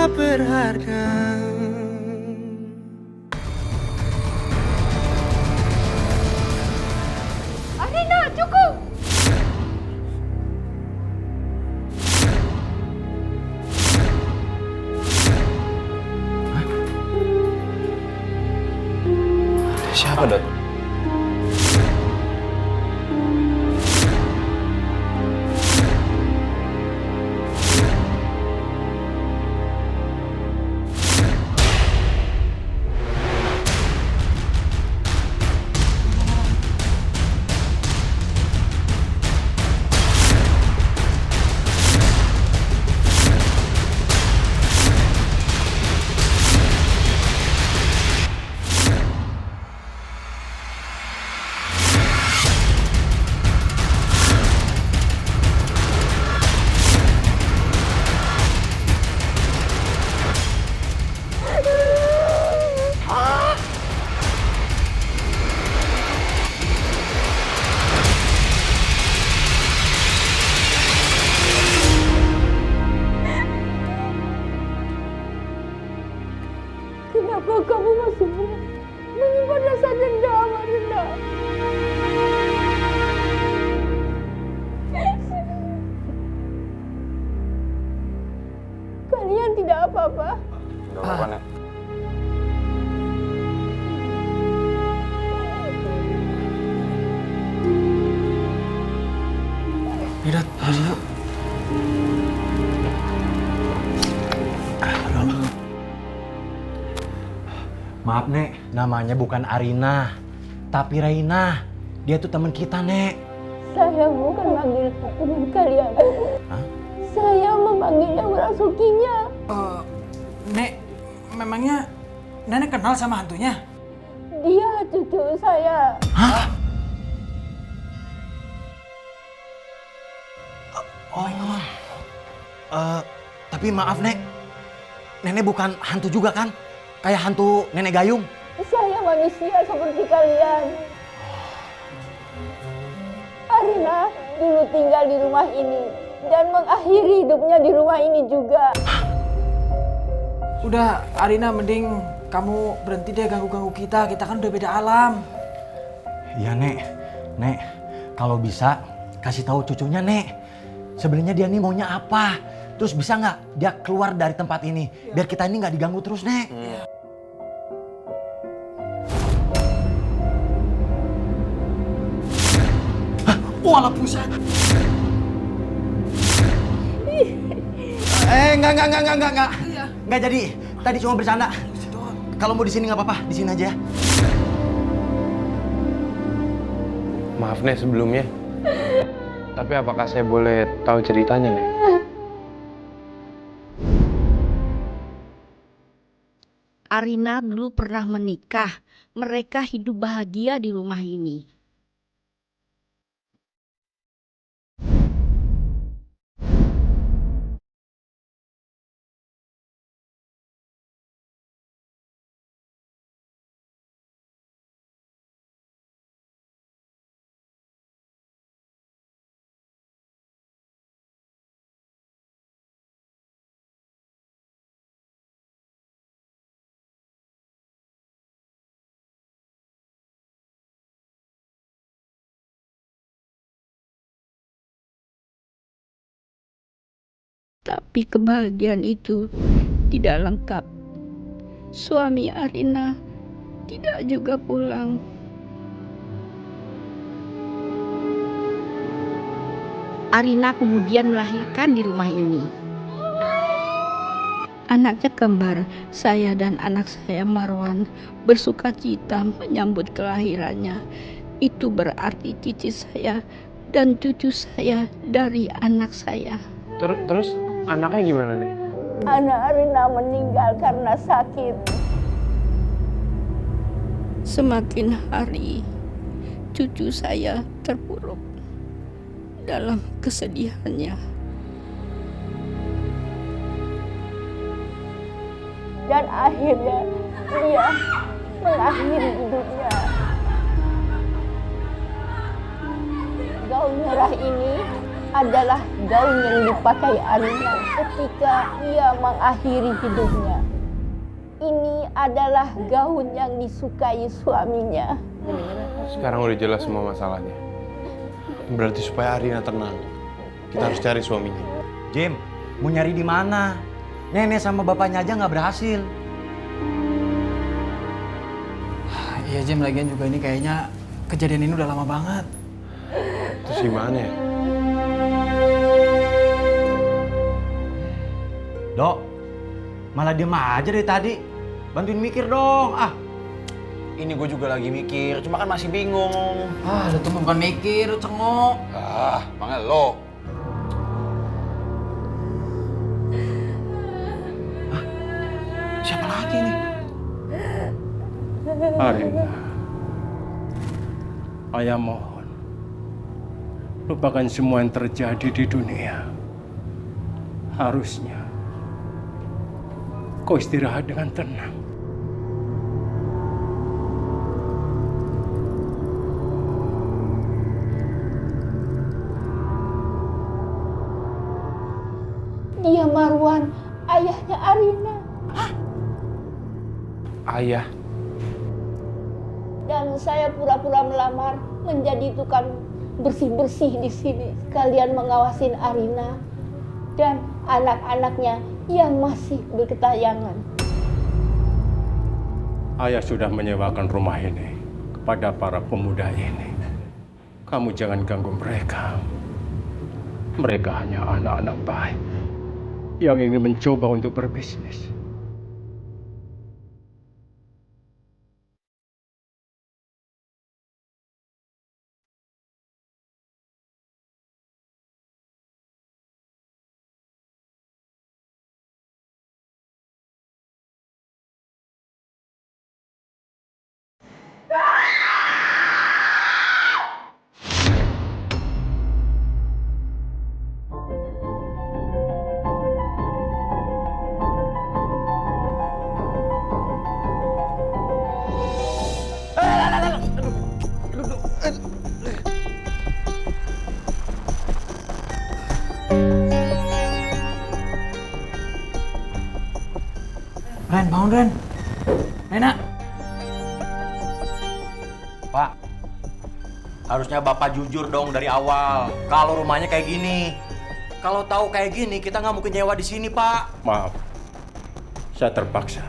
tak berharga. Arina, cukup! Siapa, Dot? Kenapa kamu masih menyimpan rasa dendam, Arina? Kalian tidak apa-apa? Gak apa-apa, Nek. Dot, masuk yuk. Maaf, Nek. Namanya bukan Arina, tapi Raina. Dia tuh teman kita, Nek. Saya bukan manggil teman kalian. Hah? Saya memanggilnya merasukinya. Nek, memangnya Nenek kenal sama hantunya? Dia cucu saya. Hah? Tapi maaf, Nek. Nenek bukan hantu juga kan? Kayak hantu Nenek Gayung. Saya manusia seperti kalian. Arina dulu tinggal di rumah ini dan mengakhiri hidupnya di rumah ini juga. Udah, Arina, mending kamu berhenti deh ganggu-ganggu kita. Kita kan udah beda alam. Iya, Nek. Nek, kalau bisa kasih tahu cucunya, Nek. Sebenarnya dia nih maunya apa? Terus bisa nggak dia keluar dari tempat ini? Biar kita ini nggak diganggu terus, Nek. Walah, buset. Enggak. Enggak jadi. Tadi cuma bercanda. Kalau mau di sini nggak apa-apa, di sini aja. Maaf, Nek, sebelumnya. Tapi apakah saya boleh tahu ceritanya, Nek? Arina dulu pernah menikah. Mereka hidup bahagia di rumah ini. Tapi kebahagiaan itu tidak lengkap. Suami Arina tidak juga pulang. Arina kemudian melahirkan di rumah ini. Anaknya kembar, saya dan anak saya Marwan bersuka cita menyambut kelahirannya. Itu berarti cici saya dan cucu saya dari anak saya. Terus anaknya gimana, Nek? Anak Arina meninggal karena sakit. Semakin hari, cucu saya terpuruk dalam kesedihannya. Dan akhirnya dia mengakhiri hidupnya. Gaun merah ini adalah gaun yang dipakai Arina ketika ia mengakhiri hidupnya. Ini adalah gaun yang disukai suaminya. Sekarang udah jelas semua masalahnya. Berarti supaya Arina tenang, kita harus cari suaminya. Jim, mau nyari di mana? Nenek sama bapaknya aja nggak berhasil. Iya Jim, lagian juga ini kayaknya kejadian ini udah lama banget. Terus gimana ya? Dok, malah diem aja dari tadi. Bantuin mikir dong. Ah, Ini gue juga lagi mikir, cuma kan masih bingung. Ah, lu tuh bukan mikir, lu cengok. Makanya lo. Siapa lagi nih? Arina, ayah mohon, lupakan semua yang terjadi di dunia. Harusnya kau istirahat dengan tenang. Dia Marwan, ayahnya Arina. Ayah. Dan saya pura-pura melamar menjadi tukang bersih-bersih di sini. Sekalian mengawasin Arina dan anak-anaknya yang masih berketayangan. Ayah sudah menyewakan rumah ini kepada para pemuda ini. Kamu jangan ganggu mereka. Mereka hanya anak-anak baik yang ingin mencoba untuk berbisnis. Ren, bangun Ren. Nena. Pak, harusnya Bapak jujur dong dari awal. Kalau rumahnya kayak gini, kalau tahu kayak gini kita nggak mungkin nyewa di sini, Pak. Maaf, saya terpaksa.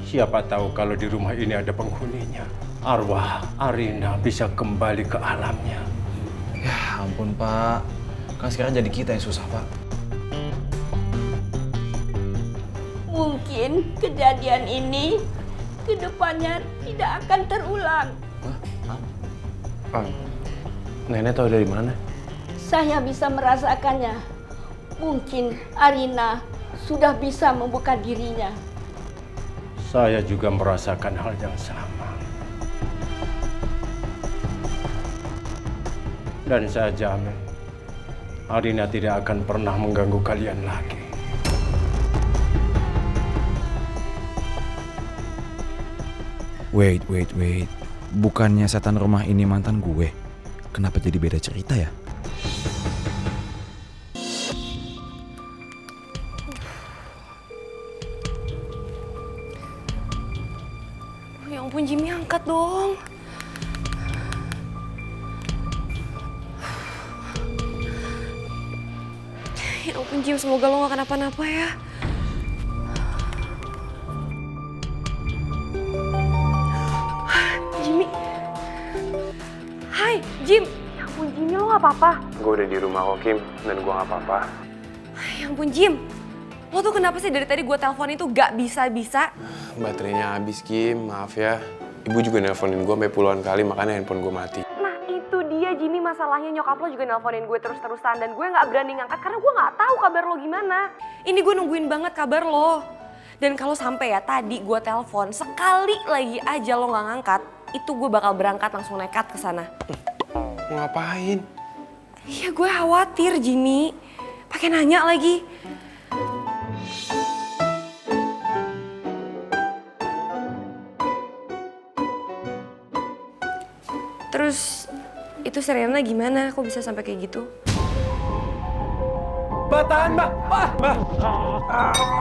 Siapa tahu kalau di rumah ini ada penghuninya. Arwah Arina bisa kembali ke alamnya. Ya ampun Pak, kan sekarang jadi kita yang susah Pak. Mungkin kejadian ini kedepannya tidak akan terulang. Nenek tahu dari mana? Saya bisa merasakannya. Mungkin Arina sudah bisa membuka dirinya. Saya juga merasakan hal yang sama. Dan saya jamin, Arina tidak akan pernah mengganggu kalian lagi. Wait. Bukannya setan rumah ini mantan gue? Kenapa jadi beda cerita ya? Ya ampun Jimmy, angkat dong. Ya ampun Jim, semoga lo gak kenapa-napa ya. Jimmy. Hai Jim. Ya ampun Jimmy, lo gak apa-apa? Gue udah di rumah kok Kim, dan gue gak apa-apa. Ya ampun Jim. Lo tuh kenapa sih dari tadi gue telepon itu gak bisa-bisa? Baterainya habis Kim, maaf ya. Ibu juga nelponin gue sampai puluhan kali, makanya handphone gue mati. Nah itu dia Jimmy, masalahnya nyokap lo juga nelponin gue terus-terusan. Dan gue gak berani ngangkat karena gue gak tahu kabar lo gimana. Ini gue nungguin banget kabar lo. Dan kalau sampai ya tadi gue telepon, sekali lagi aja lo gak ngangkat, itu gue bakal berangkat langsung nekat ke sana. Mau ngapain? Iya gue khawatir Jimmy. Pakai nanya lagi. Terus itu Serena gimana? Kok bisa sampai kayak gitu? Mbak, tahan, Mbak! Mbak!